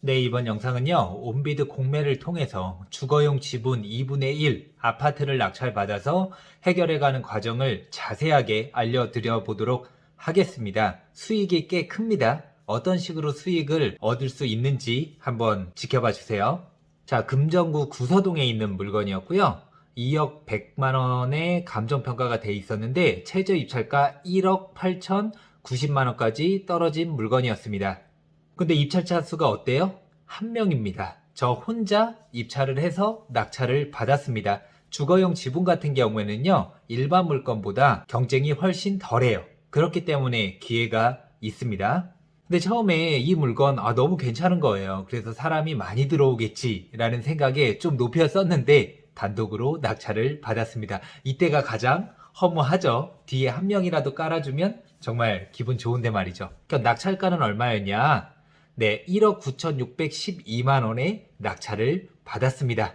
네, 이번 영상은요, 온비드 공매를 통해서 주거용 지분 2분의 1 아파트를 낙찰받아서 해결해가는 과정을 자세하게 알려드려 보도록 하겠습니다. 수익이 꽤 큽니다. 어떤 식으로 수익을 얻을 수 있는지 한번 지켜봐 주세요. 자, 금정구 구서동에 있는 물건이었고요. 2억 100만 원의 감정평가가 돼 있었는데 최저 입찰가 1억 8천 90만 원까지 떨어진 물건이었습니다. 근데 입찰자 수가 어때요? 한 명입니다. 저 혼자 입찰을 해서 낙찰을 받았습니다. 주거용 지분 같은 경우에는요, 일반 물건보다 경쟁이 훨씬 덜해요. 그렇기 때문에 기회가 있습니다. 근데 처음에 이 물건 너무 괜찮은 거예요. 그래서 사람이 많이 들어오겠지라는 생각에 좀 높였었는데 단독으로 낙찰을 받았습니다. 이때가 가장 허무하죠. 뒤에 한 명이라도 깔아주면 정말 기분 좋은데 말이죠. 그러니까 낙찰가는 얼마였냐? 네, 1억 9,612만 원의 낙찰을 받았습니다.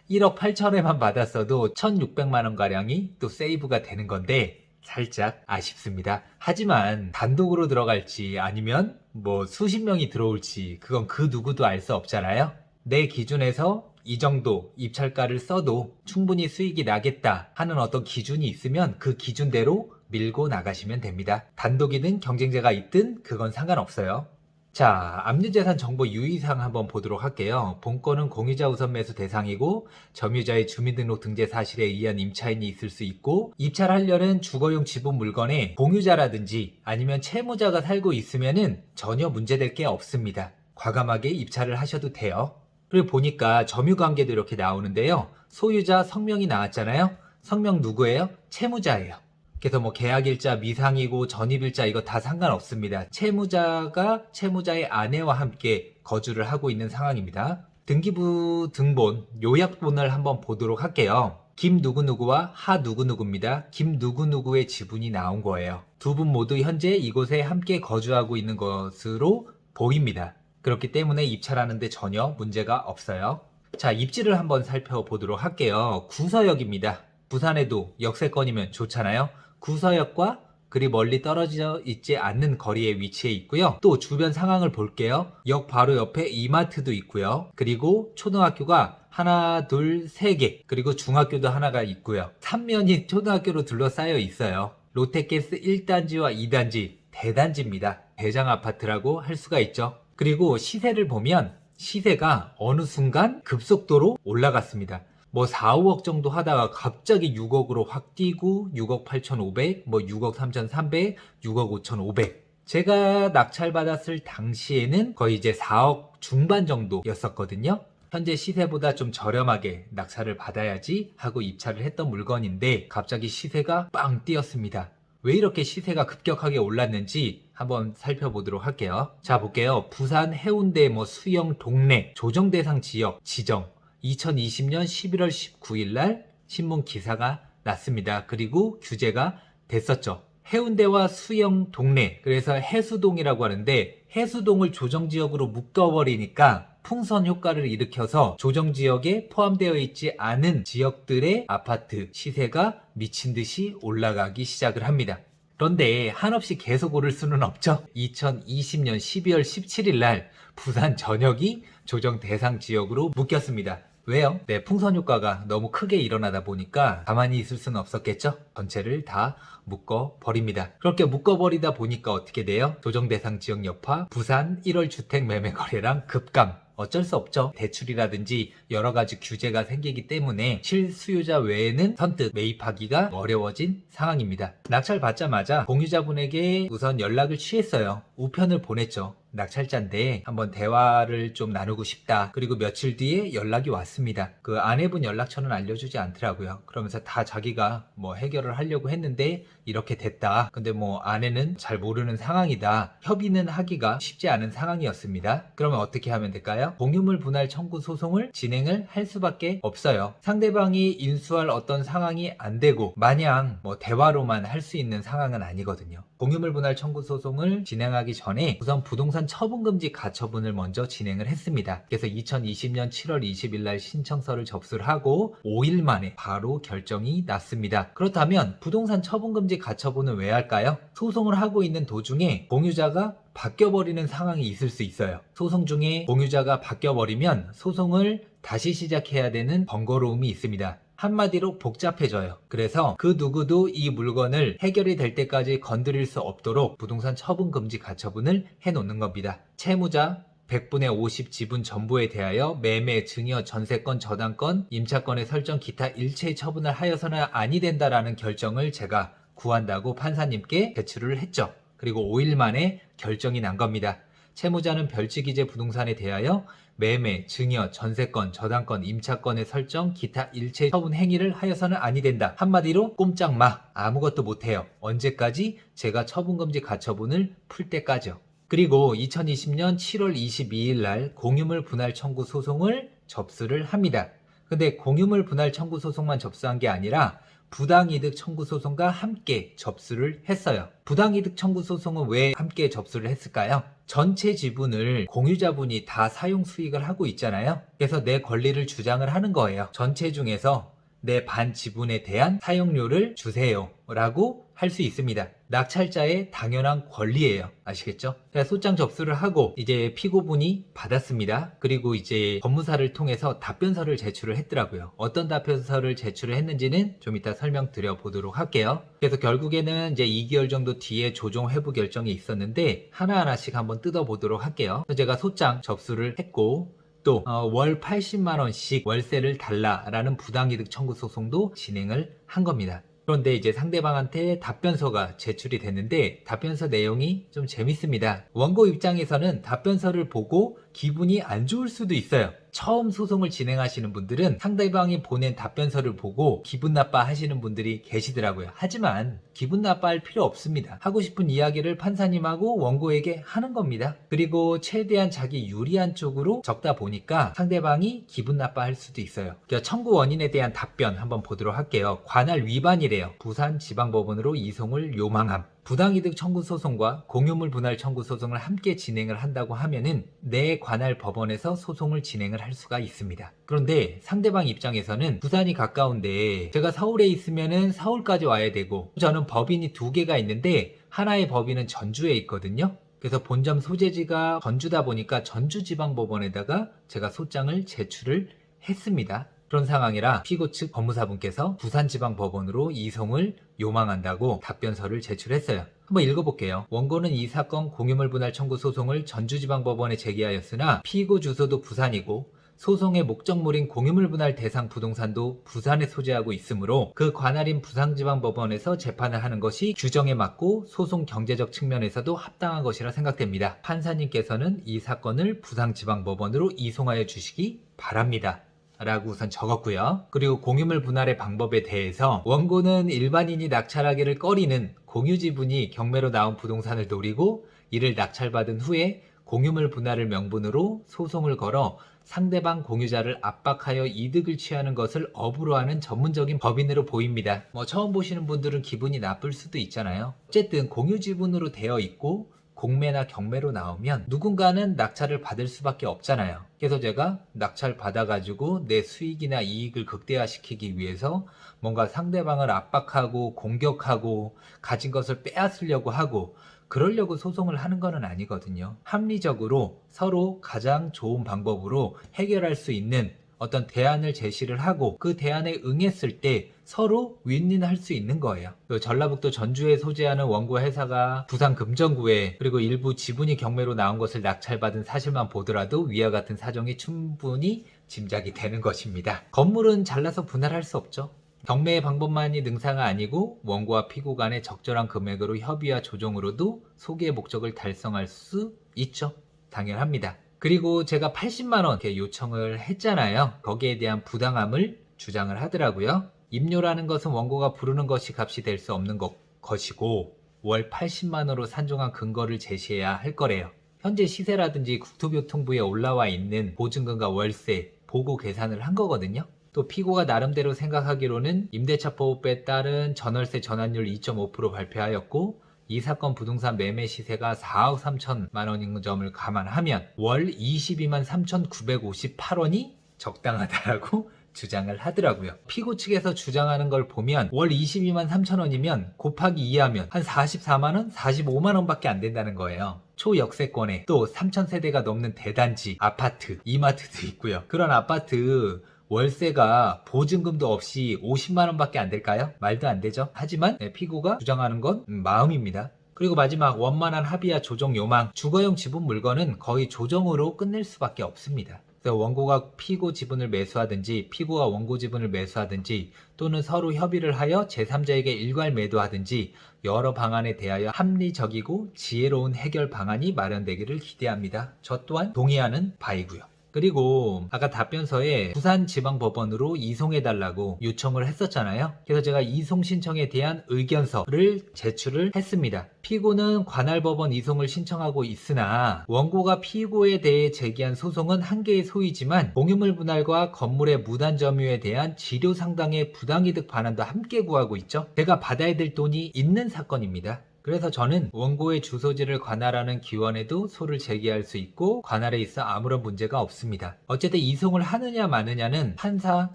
1억 8천에만 받았어도 1,600만 원가량이 또 세이브가 되는 건데 살짝 아쉽습니다. 하지만 단독으로 들어갈지 아니면 뭐 수십 명이 들어올지 그건 그 누구도 알 수 없잖아요. 내 기준에서 이 정도 입찰가를 써도 충분히 수익이 나겠다 하는 어떤 기준이 있으면 그 기준대로 밀고 나가시면 됩니다. 단독이든 경쟁자가 있든 그건 상관없어요. 자, 압류재산 정보 유의사항 한번 보도록 할게요. 본건은 공유자 우선 매수 대상이고 점유자의 주민등록 등재 사실에 의한 임차인이 있을 수 있고 입찰하려는 주거용 지분 물건에 공유자라든지 아니면 채무자가 살고 있으면은 전혀 문제될 게 없습니다. 과감하게 입찰을 하셔도 돼요. 그리고 보니까 점유관계도 이렇게 나오는데요. 소유자 성명이 나왔잖아요. 성명 누구예요? 채무자예요. 그래서 뭐 계약일자 미상이고 전입일자 이거 다 상관없습니다. 채무자가 채무자의 아내와 함께 거주를 하고 있는 상황입니다. 등기부 등본 요약본을 한번 보도록 할게요. 김 누구누구와 하 누구누구입니다. 김 누구누구의 지분이 나온 거예요. 두 분 모두 현재 이곳에 함께 거주하고 있는 것으로 보입니다. 그렇기 때문에 입찰하는데 전혀 문제가 없어요. 자, 입지를 한번 살펴보도록 할게요. 구서역입니다. 부산에도 역세권이면 좋잖아요. 구서역과 그리 멀리 떨어져 있지 않는 거리에 위치해 있고요. 또 주변 상황을 볼게요. 역 바로 옆에 이마트도 있고요. 그리고 초등학교가 하나, 둘, 세 개, 그리고 중학교도 하나가 있고요. 3면이 초등학교로 둘러싸여 있어요. 롯데가스 1단지와 2단지, 대단지입니다. 대장 아파트라고 할 수가 있죠. 그리고 시세를 보면 시세가 어느 순간 급속도로 올라갔습니다. 뭐 4, 5억 정도 하다가 갑자기 6억으로 확 뛰고 6억 8,500, 뭐 6억 3,300, 6억 5,500. 제가 낙찰받았을 당시에는 거의 이제 4억 중반 정도였었거든요. 현재 시세보다 좀 저렴하게 낙찰을 받아야지 하고 입찰을 했던 물건인데 갑자기 시세가 빵 뛰었습니다. 왜 이렇게 시세가 급격하게 올랐는지 한번 살펴보도록 할게요. 자, 볼게요. 부산 해운대 뭐 수영 동래 조정 대상 지역 지정 2020년 11월 19일 날 신문 기사가 났습니다. 그리고 규제가 됐었죠. 해운대와 수영 동래, 그래서 해수동이라고 하는데 해수동을 조정지역으로 묶어버리니까 풍선 효과를 일으켜서 조정지역에 포함되어 있지 않은 지역들의 아파트 시세가 미친 듯이 올라가기 시작을 합니다. 그런데 한없이 계속 오를 수는 없죠. 2020년 12월 17일 날 부산 전역이 조정 대상 지역으로 묶였습니다. 왜요? 네, 풍선 효과가 너무 크게 일어나다 보니까 가만히 있을 수는 없었겠죠? 전체를 다 묶어버립니다. 그렇게 묶어버리다 보니까 어떻게 돼요? 조정 대상 지역 여파, 부산 1월 주택 매매 거래량 급감. 어쩔 수 없죠. 대출이라든지 여러 가지 규제가 생기기 때문에 실수요자 외에는 선뜻 매입하기가 어려워진 상황입니다. 낙찰 받자마자 공유자분에게 우선 연락을 취했어요. 우편을 보냈죠. 낙찰자인데 한번 대화를 좀 나누고 싶다. 그리고 며칠 뒤에 연락이 왔습니다. 그 아내분 연락처는 알려주지 않더라고요. 그러면서 다 자기가 뭐 해결을 하려고 했는데 이렇게 됐다. 근데 뭐 아내는 잘 모르는 상황이다. 협의는 하기가 쉽지 않은 상황이었습니다. 그러면 어떻게 하면 될까요? 공유물 분할 청구 소송을 진행을 할 수밖에 없어요. 상대방이 인수할 어떤 상황이 안 되고 마냥 뭐 대화로만 할 수 있는 상황은 아니거든요. 공유물 분할 청구 소송을 진행하기 전에 우선 부동산 처분금지 가처분을 먼저 진행을 했습니다. 그래서 2020년 7월 20일 날 신청서를 접수를 하고 5일 만에 바로 결정이 났습니다. 그렇다면 부동산 처분금지 가처분은 왜 할까요? 소송을 하고 있는 도중에 공유자가 바뀌어버리는 상황이 있을 수 있어요. 소송 중에 공유자가 바뀌어버리면 소송을 다시 시작해야 되는 번거로움이 있습니다. 한마디로 복잡해져요. 그래서 그 누구도 이 물건을 해결이 될 때까지 건드릴 수 없도록 부동산 처분금지 가처분을 해놓는 겁니다. 채무자 100분의 50 지분 전부에 대하여 매매, 증여, 전세권, 저당권, 임차권의 설정, 기타 일체의 처분을 하여서는 아니 된다라는 결정을 제가 구한다고 판사님께 제출을 했죠. 그리고 5일 만에 결정이 난 겁니다. 채무자는 별지기재 부동산에 대하여 매매, 증여, 전세권, 저당권, 임차권의 설정, 기타 일체 처분 행위를 하여서는 아니 된다. 한마디로 꼼짝마, 아무것도 못해요. 언제까지? 제가 처분금지 가처분을 풀 때까지요. 그리고 2020년 7월 22일 날 공유물 분할 청구 소송을 접수를 합니다. 근데 공유물 분할 청구 소송만 접수한 게 아니라 부당이득 청구 소송과 함께 접수를 했어요. 부당이득 청구 소송은 왜 함께 접수를 했을까요? 전체 지분을 공유자분이 다 사용 수익을 하고 있잖아요. 그래서 내 권리를 주장을 하는 거예요. 전체 중에서 내 반 지분에 대한 사용료를 주세요 라고 할 수 있습니다. 낙찰자의 당연한 권리예요. 아시겠죠? 소장 접수를 하고 이제 피고분이 받았습니다. 그리고 이제 법무사를 통해서 답변서를 제출을 했더라고요. 어떤 답변서를 제출을 했는지는 좀 이따 설명드려 보도록 할게요. 그래서 결국에는 이제 2개월 정도 뒤에 조정 회부 결정이 있었는데 하나하나씩 한번 뜯어보도록 할게요. 제가 소장 접수를 했고 또 월 80만원씩 월세를 달라라는 부당이득 청구 소송도 진행을 한 겁니다. 그런데 이제 상대방한테 답변서가 제출이 됐는데 답변서 내용이 좀 재밌습니다. 원고 입장에서는 답변서를 보고 기분이 안 좋을 수도 있어요. 처음 소송을 진행하시는 분들은 상대방이 보낸 답변서를 보고 기분 나빠하시는 분들이 계시더라고요. 하지만 기분 나빠할 필요 없습니다. 하고 싶은 이야기를 판사님하고 원고에게 하는 겁니다. 그리고 최대한 자기 유리한 쪽으로 적다 보니까 상대방이 기분 나빠할 수도 있어요. 청구 원인에 대한 답변 한번 보도록 할게요. 관할 위반이래요. 부산지방법원으로 이송을 요망함. 부당이득 청구 소송과 공유물 분할 청구 소송을 함께 진행을 한다고 하면은 내 관할 법원에서 소송을 진행을 할 수가 있습니다. 그런데 상대방 입장에서는 부산이 가까운데 제가 서울에 있으면은 서울까지 와야 되고 저는 법인이 2개가 있는데 하나의 법인은 전주에 있거든요. 그래서 본점 소재지가 전주다 보니까 전주지방법원에다가 제가 소장을 제출을 했습니다. 그런 상황이라 피고 측 법무사분께서 부산지방법원으로 이송을 요망한다고 답변서를 제출했어요. 한번 읽어볼게요. 원고는 이 사건 공유물 분할 청구 소송을 전주지방법원에 제기하였으나 피고 주소도 부산이고 소송의 목적물인 공유물 분할 대상 부동산도 부산에 소재하고 있으므로 그 관할인 부산지방법원에서 재판을 하는 것이 규정에 맞고 소송 경제적 측면에서도 합당한 것이라 생각됩니다. 판사님께서는 이 사건을 부산지방법원으로 이송하여 주시기 바랍니다. 라고 우선 적었고요. 그리고 공유물 분할의 방법에 대해서 원고는 일반인이 낙찰하기를 꺼리는 공유지분이 경매로 나온 부동산을 노리고 이를 낙찰받은 후에 공유물 분할을 명분으로 소송을 걸어 상대방 공유자를 압박하여 이득을 취하는 것을 업으로 하는 전문적인 법인으로 보입니다. 처음 보시는 분들은 기분이 나쁠 수도 있잖아요. 어쨌든 공유지분으로 되어 있고 공매나 경매로 나오면 누군가는 낙찰을 받을 수밖에 없잖아요. 그래서 제가 낙찰 받아가지고 내 수익이나 이익을 극대화시키기 위해서 뭔가 상대방을 압박하고 공격하고 가진 것을 빼앗으려고 하고 그러려고 소송을 하는 건 아니거든요. 합리적으로 서로 가장 좋은 방법으로 해결할 수 있는 어떤 대안을 제시를 하고 그 대안에 응했을 때 서로 윈윈할 수 있는 거예요. 전라북도 전주에 소재하는 원고 회사가 부산 금정구에 그리고 일부 지분이 경매로 나온 것을 낙찰받은 사실만 보더라도 위와 같은 사정이 충분히 짐작이 되는 것입니다. 건물은 잘라서 분할할 수 없죠. 경매의 방법만이 능사가 아니고 원고와 피고 간의 적절한 금액으로 협의와 조정으로도 소기의 목적을 달성할 수 있죠. 당연합니다. 그리고 제가 80만원 이렇게 요청을 했잖아요. 거기에 대한 부당함을 주장을 하더라고요. 임료라는 것은 원고가 부르는 것이 값이 될 수 없는 것이고 월 80만원으로 산정한 근거를 제시해야 할 거래요. 현재 시세라든지 국토교통부에 올라와 있는 보증금과 월세, 보고 계산을 한 거거든요. 또 피고가 나름대로 생각하기로는 임대차법에 따른 전월세 전환율 2.5% 발표하였고 이 사건 부동산 매매 시세가 4억 3천만 원인 점을 감안하면 월 22만 3,958원이 적당하다라고 주장을 하더라고요. 피고 측에서 주장하는 걸 보면 월 22만 3천 원이면 곱하기 2하면 한 44만 원, 45만 원밖에 안 된다는 거예요. 초역세권에 또 3,000세대가 넘는 대단지, 아파트, 이마트도 있고요. 그런 아파트 월세가 보증금도 없이 50만 원밖에 안 될까요? 말도 안 되죠. 하지만 피고가 주장하는 건 마음입니다. 그리고 마지막 원만한 합의야 조정 요망. 주거용 지분 물건은 거의 조정으로 끝낼 수밖에 없습니다. 그래서 원고가 피고 지분을 매수하든지 피고가 원고 지분을 매수하든지 또는 서로 협의를 하여 제3자에게 일괄 매도하든지 여러 방안에 대하여 합리적이고 지혜로운 해결 방안이 마련되기를 기대합니다. 저 또한 동의하는 바이고요. 그리고 아까 답변서에 부산지방법원으로 이송해달라고 요청을 했었잖아요. 그래서 제가 이송 신청에 대한 의견서를 제출을 했습니다. 피고는 관할법원 이송을 신청하고 있으나 원고가 피고에 대해 제기한 소송은 한 개의 소이지만 공유물 분할과 건물의 무단 점유에 대한 지료 상당의 부당이득 반환도 함께 구하고 있죠. 제가 받아야 될 돈이 있는 사건입니다. 그래서 저는 원고의 주소지를 관할하는 기원에도 소를 제기할 수 있고 관할에 있어 아무런 문제가 없습니다. 어쨌든 이송을 하느냐 마느냐는 판사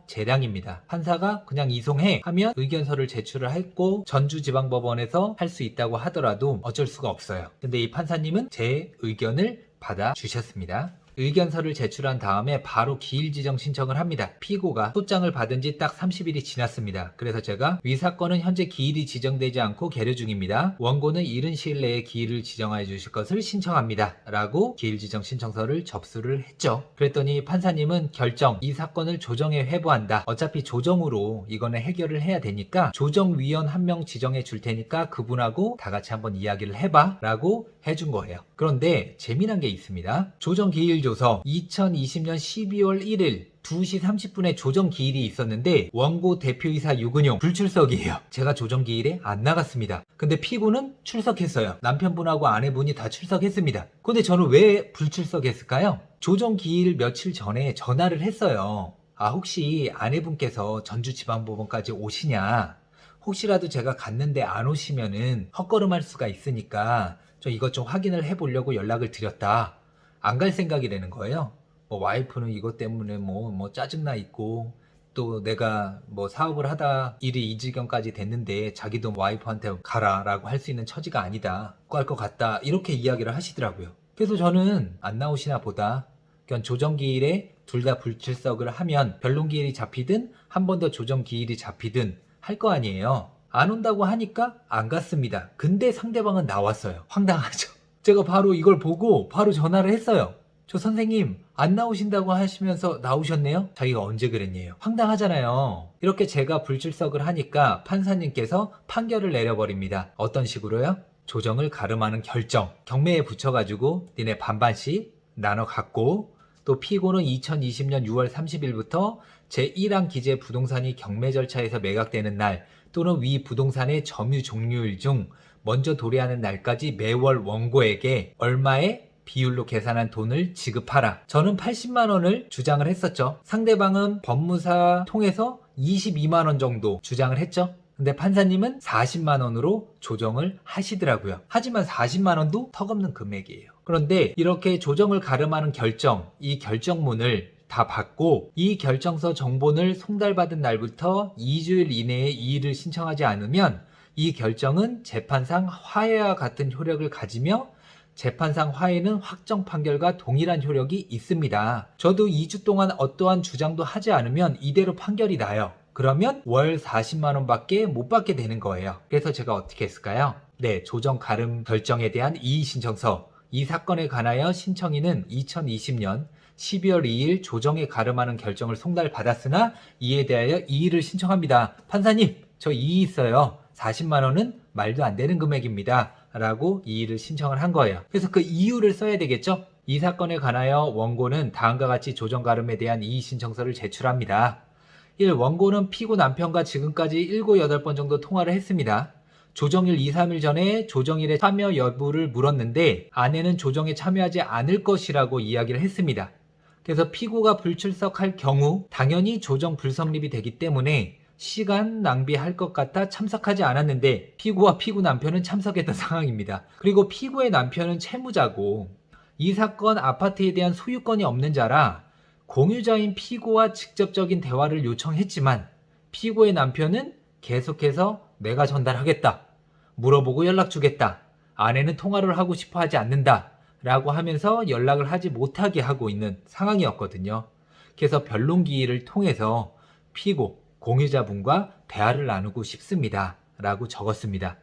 재량입니다. 판사가 그냥 이송해 하면 의견서를 제출을 했고 전주지방법원에서 할 수 있다고 하더라도 어쩔 수가 없어요. 근데 이 판사님은 제 의견을 받아주셨습니다. 의견서를 제출한 다음에 바로 기일 지정 신청을 합니다. 피고가 소장을 받은 지 딱 30일이 지났습니다. 그래서 제가 위 사건은 현재 기일이 지정되지 않고 계류 중입니다. 원고는 이른 시일 내에 기일을 지정해 주실 것을 신청합니다. 라고 기일 지정 신청서를 접수를 했죠. 그랬더니 판사님은 결정, 이 사건을 조정에 회부한다. 어차피 조정으로 이거는 해결을 해야 되니까 조정위원 한 명 지정해 줄 테니까 그분하고 다 같이 한번 이야기를 해봐. 라고 해준 거예요. 그런데 재미난 게 있습니다. 조정 기일 조서 2020년 12월 1일 2시 30분에 조정 기일이 있었는데 원고 대표이사 유근용 불출석이에요. 제가 조정 기일에 안 나갔습니다. 근데 피고는 출석했어요. 남편분하고 아내분이 다 출석했습니다. 근데 저는 왜 불출석했을까요? 조정 기일 며칠 전에 전화를 했어요. 혹시 아내분께서 전주지방법원까지 오시냐? 혹시라도 제가 갔는데 안 오시면은 헛걸음할 수가 있으니까 저 이것 좀 확인을 해보려고 연락을 드렸다. 안 갈 생각이라는 거예요. 와이프는 이것 때문에 짜증나 있고 또 내가 사업을 하다 일이 이 지경까지 됐는데 자기도 와이프한테 가라라고 할 수 있는 처지가 아니다. 갈 것 같다. 이렇게 이야기를 하시더라고요. 그래서 저는 안 나오시나 보다. 그냥 조정기일에 둘 다 불출석을 하면 변론기일이 잡히든 한 번 더 조정기일이 잡히든 할 거 아니에요. 안 온다고 하니까 안 갔습니다. 근데 상대방은 나왔어요. 황당하죠. 제가 바로 이걸 보고 바로 전화를 했어요. 저 선생님 안 나오신다고 하시면서 나오셨네요? 자기가 언제 그랬냐요. 황당하잖아요. 이렇게 제가 불출석을 하니까 판사님께서 판결을 내려버립니다. 어떤 식으로요? 조정을 가름하는 결정 경매에 붙여가지고 니네 반반씩 나눠 갖고 또 피고는 2020년 6월 30일부터 제1항 기재 부동산이 경매 절차에서 매각되는 날 또는 위 부동산의 점유 종료일 중 먼저 도래하는 날까지 매월 원고에게 얼마의 비율로 계산한 돈을 지급하라. 저는 80만 원을 주장을 했었죠. 상대방은 법무사 통해서 22만 원 정도 주장을 했죠. 근데 판사님은 40만 원으로 조정을 하시더라고요. 하지만 40만 원도 턱없는 금액이에요. 그런데 이렇게 조정을 가름하는 결정, 이 결정문을 다 받고 이 결정서 정본을 송달받은 날부터 2주일 이내에 이의를 신청하지 않으면 이 결정은 재판상 화해와 같은 효력을 가지며 재판상 화해는 확정 판결과 동일한 효력이 있습니다. 저도 2주 동안 어떠한 주장도 하지 않으면 이대로 판결이 나요. 그러면 월 40만 원밖에 못 받게 되는 거예요. 그래서 제가 어떻게 했을까요? 네, 조정 가름 결정에 대한 이의 신청서. 이 사건에 관하여 신청인은 2020년 12월 2일 조정에 가름하는 결정을 송달받았으나 이에 대하여 이의를 신청합니다. 판사님, 저 이의 있어요. 40만 원은 말도 안 되는 금액입니다. 라고 이의를 신청을 한 거예요. 그래서 그 이유를 써야 되겠죠? 이 사건에 관하여 원고는 다음과 같이 조정 가름에 대한 이의 신청서를 제출합니다. 1. 원고는 피고 남편과 지금까지 7, 8번 정도 통화를 했습니다. 조정일 2, 3일 전에 조정일에 참여 여부를 물었는데 아내는 조정에 참여하지 않을 것이라고 이야기를 했습니다. 그래서 피고가 불출석할 경우 당연히 조정 불성립이 되기 때문에 시간 낭비할 것 같아 참석하지 않았는데 피고와 피고 남편은 참석했던 상황입니다. 그리고 피고의 남편은 채무자고 이 사건 아파트에 대한 소유권이 없는 자라 공유자인 피고와 직접적인 대화를 요청했지만 피고의 남편은 계속해서 내가 전달하겠다. 물어보고 연락 주겠다. 아내는 통화를 하고 싶어 하지 않는다. 라고 하면서 연락을 하지 못하게 하고 있는 상황이었거든요. 그래서 변론기일을 통해서 피고 공유자분과 대화를 나누고 싶습니다 라고 적었습니다.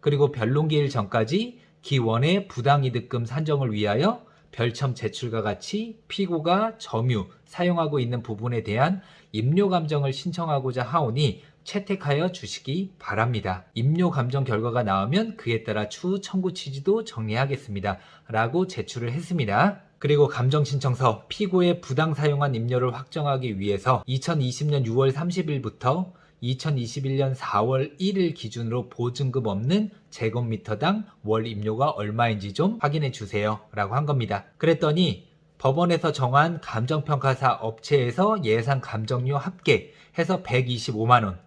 그리고 변론기일 전까지 기원의 부당이득금 산정을 위하여 별첨 제출과 같이 피고가 점유 사용하고 있는 부분에 대한 임료감정을 신청하고자 하오니 채택하여 주시기 바랍니다. 임료감정 결과가 나오면 그에 따라 추후 청구 취지도 정리하겠습니다 라고 제출을 했습니다. 그리고 감정신청서 피고의 부당 사용한 임료를 확정하기 위해서 2020년 6월 30일부터 2021년 4월 1일 기준으로 보증금 없는 제곱미터당 월 임료가 얼마인지 좀 확인해 주세요 라고 한 겁니다. 그랬더니 법원에서 정한 감정평가사 업체에서 예상 감정료 합계 해서 125만원,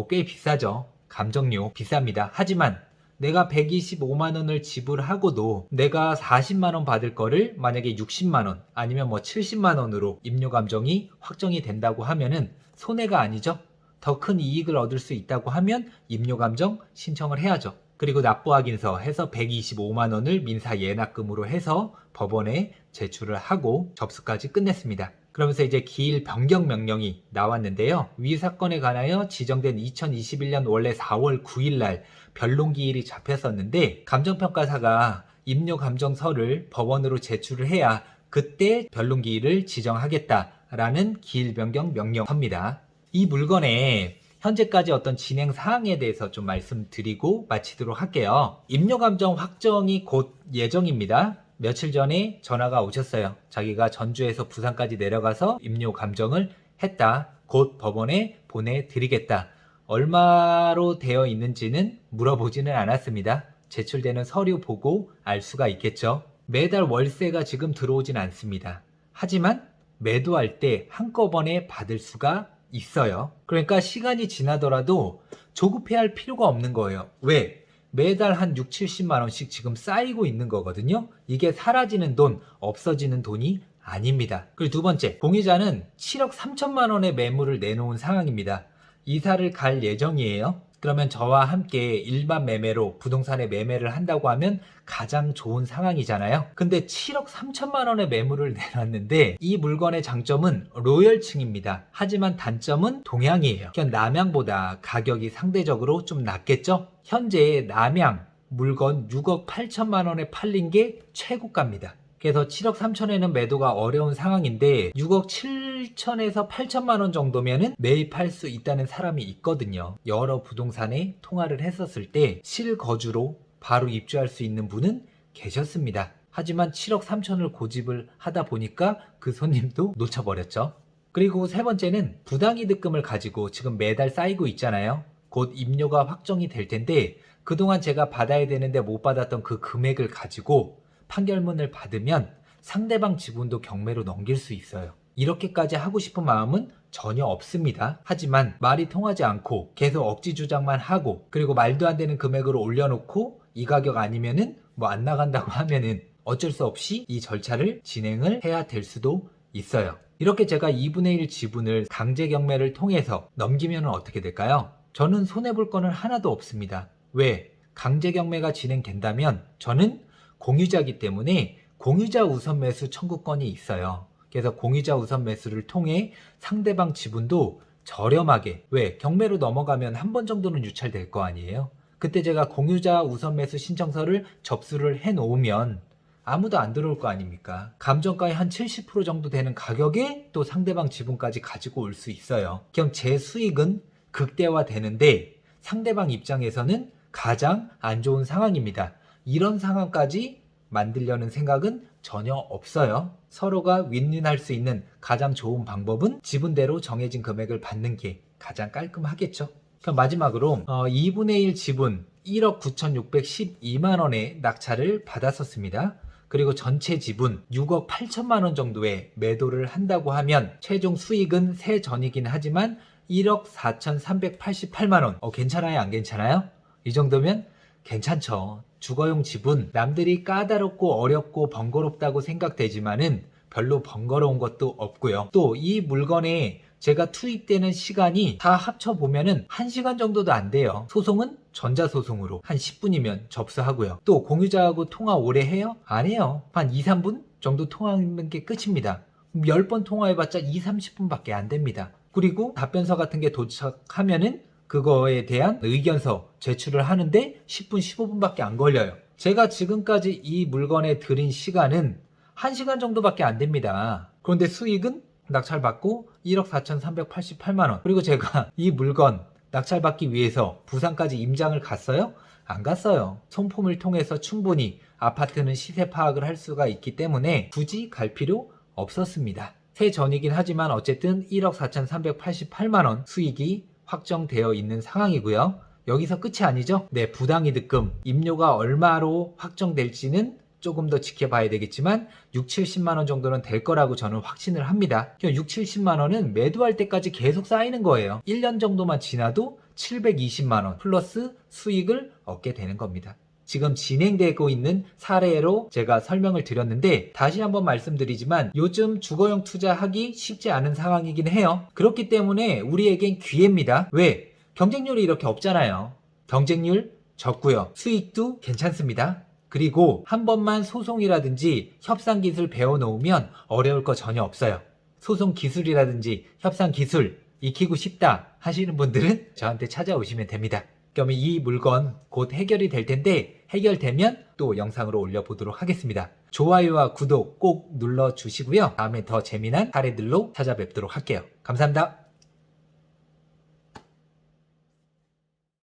꽤 비싸죠. 감정료 비쌉니다. 하지만 내가 125만원을 지불하고도 내가 40만원 받을 거를 만약에 60만원 아니면 70만원으로 임료감정이 확정이 된다고 하면은 손해가 아니죠. 더 큰 이익을 얻을 수 있다고 하면 임료감정 신청을 해야죠. 그리고 납부확인서 해서 125만원을 민사 예납금으로 해서 법원에 제출을 하고 접수까지 끝냈습니다. 그러면서 이제 기일 변경 명령이 나왔는데요. 위 사건에 관하여 지정된 2021년 원래 4월 9일 날 변론기일이 잡혔었는데 감정평가사가 임료감정서를 법원으로 제출을 해야 그때 변론기일을 지정하겠다라는 기일 변경 명령서입니다. 이 물건의 현재까지 어떤 진행 사항에 대해서 좀 말씀드리고 마치도록 할게요. 임료감정 확정이 곧 예정입니다. 며칠 전에 전화가 오셨어요. 자기가 전주에서 부산까지 내려가서 임료감정을 했다. 곧 법원에 보내드리겠다. 얼마로 되어 있는지는 물어보지는 않았습니다. 제출되는 서류 보고 알 수가 있겠죠. 매달 월세가 지금 들어오진 않습니다. 하지만 매도할 때 한꺼번에 받을 수가 있어요. 그러니까 시간이 지나더라도 조급해할 필요가 없는 거예요. 왜? 매달 한 6, 70만 원씩 지금 쌓이고 있는 거거든요. 이게 사라지는 돈, 없어지는 돈이 아닙니다. 그리고 두 번째, 공유자는 7억 3천만 원의 매물을 내놓은 상황입니다. 이사를 갈 예정이에요. 그러면 저와 함께 일반 매매로 부동산에 매매를 한다고 하면 가장 좋은 상황이잖아요. 근데 7억 3천만 원의 매물을 내놨는데 이 물건의 장점은 로열층입니다. 하지만 단점은 동향이에요. 그러니까 남향보다 가격이 상대적으로 좀 낮겠죠? 현재 남향 물건 6억 8천만 원에 팔린 게 최고가입니다. 그래서 7억 3천에는 매도가 어려운 상황인데 6억 7천에서 8천만 원 정도면은 매입할 수 있다는 사람이 있거든요. 여러 부동산에 통화를 했었을 때 실거주로 바로 입주할 수 있는 분은 계셨습니다. 하지만 7억 3천을 고집을 하다 보니까 그 손님도 놓쳐버렸죠. 그리고 세 번째는 부당이득금을 가지고 지금 매달 쌓이고 있잖아요. 곧 임료가 확정이 될 텐데 그동안 제가 받아야 되는데 못 받았던 그 금액을 가지고 판결문을 받으면 상대방 지분도 경매로 넘길 수 있어요. 이렇게까지 하고 싶은 마음은 전혀 없습니다. 하지만 말이 통하지 않고 계속 억지 주장만 하고 그리고 말도 안 되는 금액으로 올려놓고 이 가격 아니면은 안 나간다고 하면은 어쩔 수 없이 이 절차를 진행을 해야 될 수도 있어요. 이렇게 제가 2분의 1 지분을 강제 경매를 통해서 넘기면 어떻게 될까요? 저는 손해볼 거는 하나도 없습니다. 왜? 강제 경매가 진행된다면 저는 공유자이기 때문에 공유자 우선 매수 청구권이 있어요. 그래서 공유자 우선 매수를 통해 상대방 지분도 저렴하게, 왜? 경매로 넘어가면 한 번 정도는 유찰될 거 아니에요. 그때 제가 공유자 우선 매수 신청서를 접수를 해 놓으면 아무도 안 들어올 거 아닙니까? 감정가의 한 70% 정도 되는 가격에 또 상대방 지분까지 가지고 올 수 있어요. 그럼 제 수익은 극대화되는데 상대방 입장에서는 가장 안 좋은 상황입니다. 이런 상황까지 만들려는 생각은 전혀 없어요. 서로가 윈윈할 수 있는 가장 좋은 방법은 지분대로 정해진 금액을 받는 게 가장 깔끔하겠죠. 그럼 마지막으로 2분의 1 지분 1억 9,612만 원의 낙찰을 받았었습니다. 그리고 전체 지분 6억 8천만 원 정도에 매도를 한다고 하면 최종 수익은 세전이긴 하지만 1억 4,388만 원. 괜찮아요? 안 괜찮아요? 이 정도면 괜찮죠. 주거용 지분 남들이 까다롭고 어렵고 번거롭다고 생각되지만은 별로 번거로운 것도 없고요. 또 이 물건에 제가 투입되는 시간이 다 합쳐보면은 1시간 정도도 안 돼요. 소송은 전자소송으로 한 10분이면 접수하고요. 또 공유자하고 통화 오래 해요? 안 해요. 한 2, 3분 정도 통화하는 게 끝입니다. 10번 통화해봤자 2, 30분밖에 안 됩니다. 그리고 답변서 같은 게 도착하면은 그거에 대한 의견서 제출을 하는데 10분, 15분밖에 안 걸려요. 제가 지금까지 이 물건에 들인 시간은 1시간 정도밖에 안 됩니다. 그런데 수익은 낙찰받고 1억 4,388만 원. 그리고 제가 이 물건 낙찰받기 위해서 부산까지 임장을 갔어요? 안 갔어요. 손품을 통해서 충분히 아파트는 시세 파악을 할 수가 있기 때문에 굳이 갈 필요 없었습니다. 새 전이긴 하지만 어쨌든 1억 4,388만 원 수익이 확정되어 있는 상황이고요. 여기서 끝이 아니죠? 네, 부당이득금 임료가 얼마로 확정될지는 조금 더 지켜봐야 되겠지만 6, 70만 원 정도는 될 거라고 저는 확신을 합니다. 6, 70만 원은 매도할 때까지 계속 쌓이는 거예요. 1년 정도만 지나도 720만 원 플러스 수익을 얻게 되는 겁니다. 지금 진행되고 있는 사례로 제가 설명을 드렸는데 다시 한번 말씀드리지만 요즘 주거용 투자하기 쉽지 않은 상황이긴 해요. 그렇기 때문에 우리에겐 기회입니다. 왜? 경쟁률이 이렇게 없잖아요. 경쟁률 적고요. 수익도 괜찮습니다. 그리고 한 번만 소송이라든지 협상 기술 배워놓으면 어려울 거 전혀 없어요. 소송 기술이라든지 협상 기술 익히고 싶다 하시는 분들은 저한테 찾아오시면 됩니다. 그러면 이 물건 곧 해결이 될 텐데 해결되면 또 영상으로 올려보도록 하겠습니다. 좋아요와 구독 꼭 눌러주시고요. 다음에 더 재미난 사례들로 찾아뵙도록 할게요. 감사합니다.